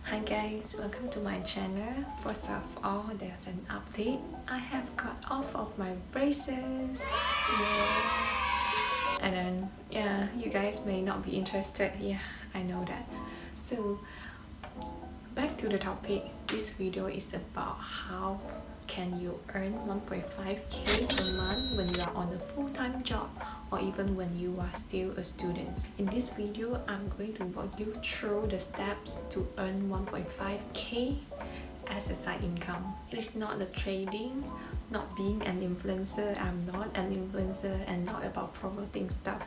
Hi guys, welcome to my channel. First of all, there's an update. I have got off of my braces. Yeah. And then, you guys may not be interested. Yeah, I know that. So, back to the topic. This video is about how can you earn 1.5k per month when you are on a full-time job or even when you are still a student. In this video, I'm going to walk you through the steps to earn 1.5k as a side income. It is not the trading, not being an influencer. I'm not an influencer and not about promoting stuff.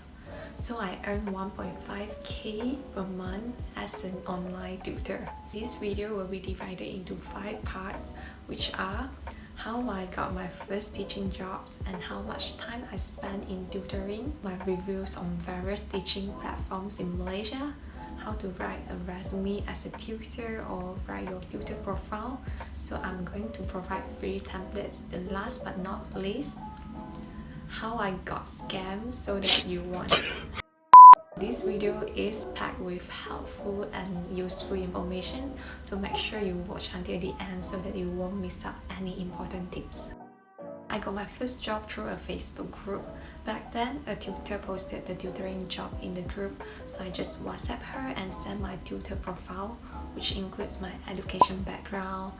So I earn 1.5k per month as an online tutor. This video will be divided into 5 parts, which are how I got my first teaching jobs and how much time I spent in tutoring, my reviews on various teaching platforms in Malaysia, how to write a resume as a tutor or write your tutor profile. So I'm going to provide free templates. The last but not least, how I got scammed so that you won't. This video is packed with helpful and useful information, so make sure you watch until the end so that you won't miss out any important tips. I got my first job through a Facebook group. Back then, a tutor posted the tutoring job in the group, so I just WhatsApp her and sent my tutor profile, which includes my education background,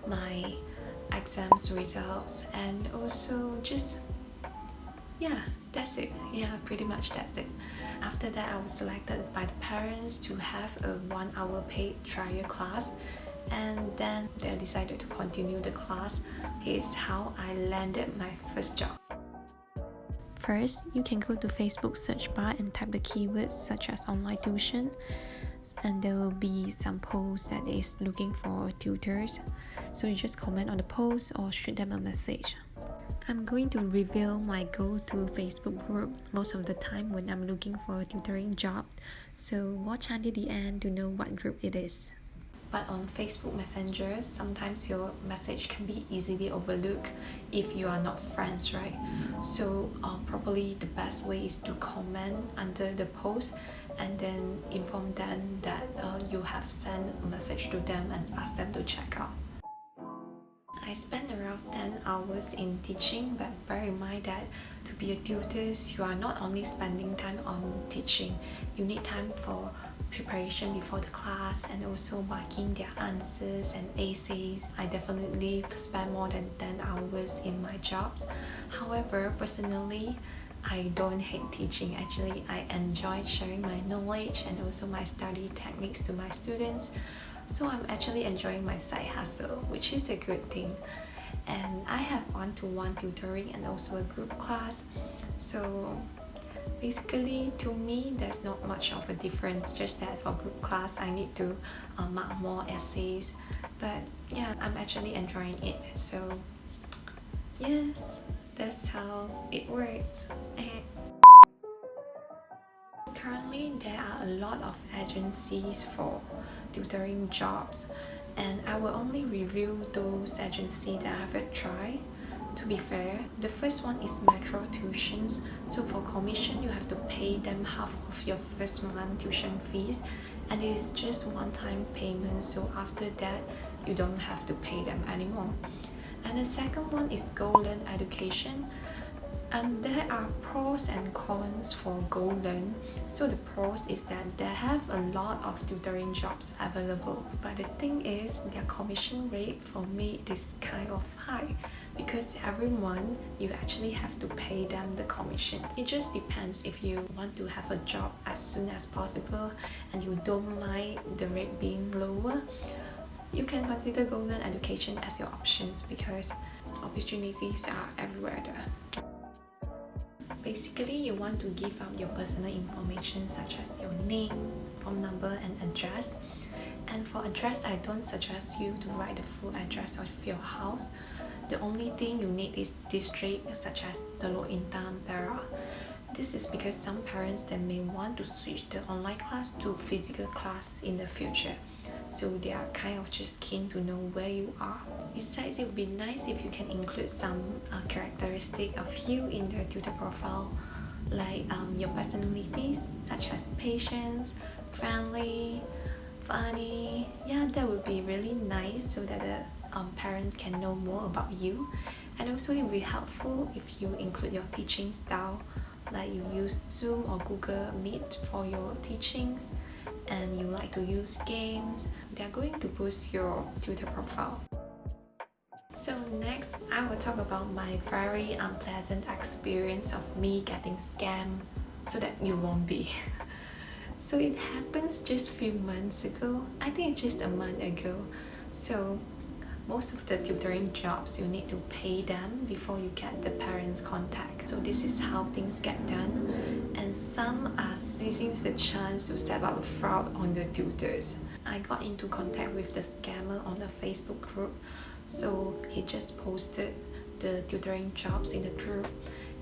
my exams results, and also just that's it. Pretty much that's it. After that, I was selected by the parents to have a 1-hour paid trial class, and then they decided to continue the class. Here's how I landed my first job. First, you can go to Facebook search bar and type the keywords such as online tuition, and there will be some posts that is looking for tutors. So you just comment on the post or shoot them a message. I'm going to reveal my go-to Facebook group most of the time when I'm looking for a tutoring job, so watch until the end to know what group it is. But on Facebook Messenger, sometimes your message can be easily overlooked if you are not friends, right? So probably the best way is to comment under the post and then inform them that you have sent a message to them and ask them to check out. I spent around 10 hours in teaching, but bear in mind that to be a tutor, you are not only spending time on teaching, you need time for preparation before the class and also marking their answers and essays. I definitely spend more than 10 hours in my jobs. However, personally, I don't hate teaching. Actually, I enjoy sharing my knowledge and also my study techniques to my students. So I'm actually enjoying my side hustle, which is a good thing. And I have one-to-one tutoring and also a group class. So basically, to me, there's not much of a difference, just that for group class, I need to mark more essays. But I'm actually enjoying it. So yes, that's how it works. Currently, there are a lot of agencies for tutoring jobs, and I will only review those agencies that I have tried. To be fair, the first one is Metro Tuitions. So for commission, you have to pay them half of your first month tuition fees, and it is just one-time payment, so after that you don't have to pay them anymore. And the second one is Golden Education. There are pros and cons for Golden. So the pros is that they have a lot of tutoring jobs available, but the thing is their commission rate for me is kind of high, because every month you actually have to pay them the commissions. It just depends. If you want to have a job as soon as possible and you don't mind the rate being lower, you can consider Golden Education as your options, because opportunities are everywhere there. Basically, you want to give out your personal information such as your name, phone number and address. And for address, I don't suggest you to write the full address of your house. The only thing you need is district such as Teluk Intan, Perak. This is because some parents that may want to switch the online class to physical class in the future. So they are kind of just keen to know where you are. Besides, it would be nice if you can include some characteristic of you in the tutor profile, like your personalities such as patience, friendly, funny. That would really nice so that the parents can know more about you. And also it will be helpful if you include your teaching style, like you use Zoom or Google Meet for your teachings, and you like to use games. They are going to boost your tutor profile. So next, I will talk about my very unpleasant experience of me getting scammed so that you won't be. So it happens just a few months ago. I think it's just a month ago. So most of the tutoring jobs, you need to pay them before you get the parents' contact. So this is how things get done. And some are seizing the chance to set up a fraud on the tutors. I got into contact with the scammer on the Facebook group. So he just posted the tutoring jobs in the group,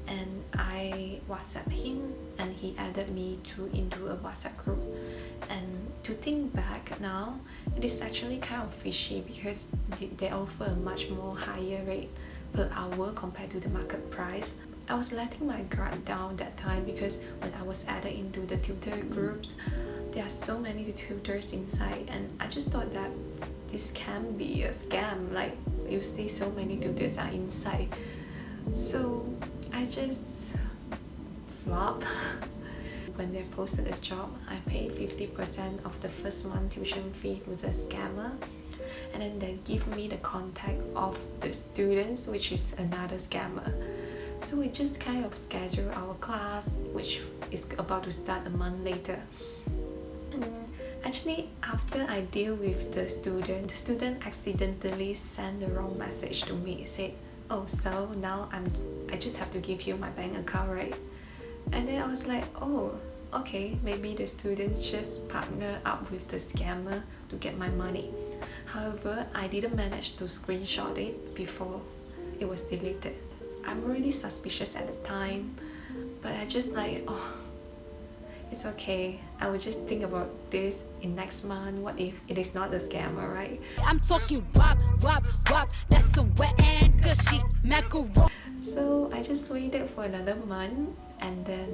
and I WhatsApp him and he added me into a WhatsApp group. And to think back now, it is actually kind of fishy because they offer a much more higher rate per hour compared to the market price. I was letting my guard down that time because when I was added into the tutor groups, there are so many tutors inside, and I just thought that this can be a scam, like you see so many tutors are inside. So I just flop. When they posted a job, I paid 50% of the first month tuition fee to the scammer, and then they give me the contact of the students, which is another scammer. So we just kind of schedule our class, which is about to start a month later. And actually, after I deal with the student accidentally sent the wrong message to me. It said, "Oh, so now I just have to give you my bank account, right?" And then I was like, "Oh, okay, maybe the students just partner up with the scammer to get my money." However, I didn't manage to screenshot it before it was deleted. I'm really suspicious at the time, but I just like, oh, it's okay. I will just think about this in next month. What if it is not a scammer, right? I'm talking wop, wop, wop. That's some wet and gushy macaron. So I just waited for another month, and then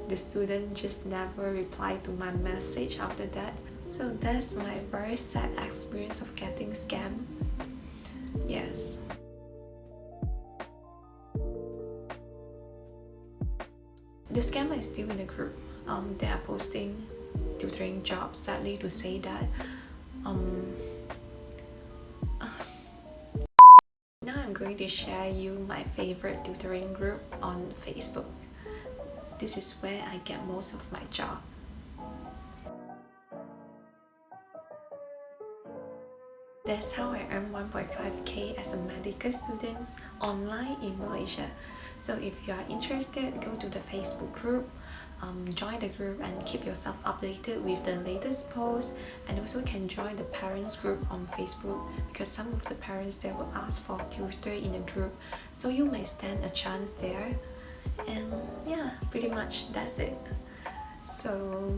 the student just never replied to my message after that. So that's my very sad experience of getting scammed. Yes. The scammer is still in the group. They are posting tutoring jobs. Sadly to say that. Now I'm going to share you my favorite tutoring group on Facebook. This is where I get most of my job. That's how I earn 1.5k as a medical student online in Malaysia. So if you are interested, go to the Facebook group, join the group and keep yourself updated with the latest posts, and also can join the parents group on Facebook because some of the parents they will ask for a tutor in the group, so you may stand a chance there. And yeah, pretty much that's it. So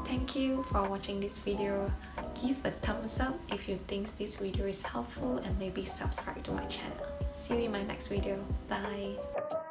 thank you for watching this video. Give a thumbs up if you think this video is helpful, and maybe subscribe to my channel. See you in my next video. Bye.